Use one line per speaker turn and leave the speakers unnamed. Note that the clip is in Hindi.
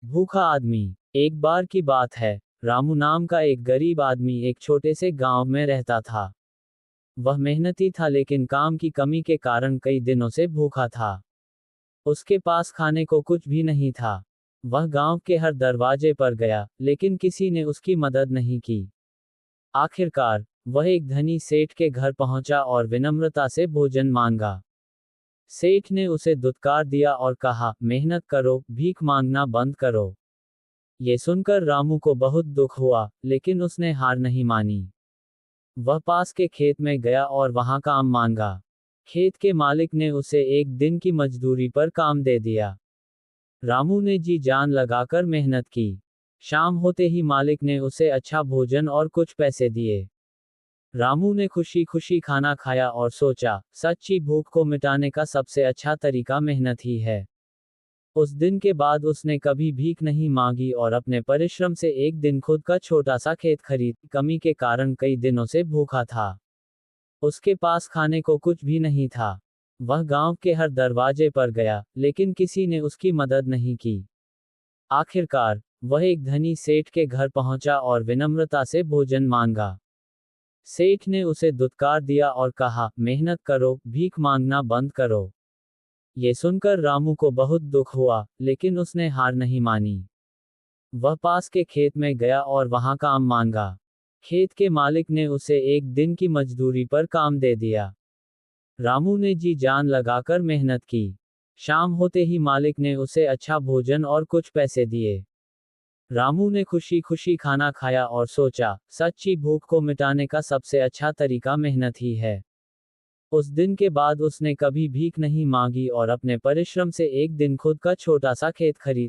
भूखा आदमी। एक बार की बात है, रामू नाम का एक गरीब आदमी एक छोटे से गांव में रहता था। वह मेहनती था लेकिन काम की कमी के कारण कई दिनों से भूखा था। उसके पास खाने को कुछ भी नहीं था। वह गांव के हर दरवाजे पर गया, लेकिन किसी ने उसकी मदद नहीं की। आखिरकार, वह एक धनी सेठ के घर पहुंचा और विनम्रता से भोजन मांगा। सेठ ने उसे दुत्कार दिया और कहा, मेहनत करो, भीख मांगना बंद करो। ये सुनकर रामू को बहुत दुख हुआ, लेकिन उसने हार नहीं मानी। वह पास के खेत में गया और वहां काम मांगा। खेत के मालिक ने उसे एक दिन की मजदूरी पर काम दे दिया। रामू ने जी जान लगाकर मेहनत की। शाम होते ही मालिक ने उसे अच्छा भोजन और कुछ पैसे दिए। रामू ने खुशी खुशी खाना खाया और सोचा, सच्ची भूख को मिटाने का सबसे अच्छा तरीका मेहनत ही है। उस दिन के बाद उसने कभी भीख नहीं मांगी और अपने परिश्रम से एक दिन खुद का छोटा सा खेत खरीद। कमी के कारण कई दिनों से भूखा था। उसके पास खाने को कुछ भी नहीं था। वह गांव के हर दरवाजे पर गया, लेकिन किसी ने उसकी मदद नहीं की। आखिरकार, वह एक धनी सेठ के घर पहुंचा और विनम्रता से भोजन मांगा। सेठ ने उसे दुत्कार दिया और कहा, मेहनत करो, भीख मांगना बंद करो। ये सुनकर रामू को बहुत दुख हुआ, लेकिन उसने हार नहीं मानी। वह पास के खेत में गया और वहां काम मांगा। खेत के मालिक ने उसे एक दिन की मजदूरी पर काम दे दिया। रामू ने जी जान लगाकर मेहनत की। शाम होते ही मालिक ने उसे अच्छा भोजन और कुछ पैसे दिए। रामू ने खुशी खुशी खाना खाया और सोचा, सच्ची भूख को मिटाने का सबसे अच्छा तरीका मेहनत ही है। उस दिन के बाद उसने कभी भीख नहीं मांगी और अपने परिश्रम से एक दिन खुद का छोटा सा खेत खरीद।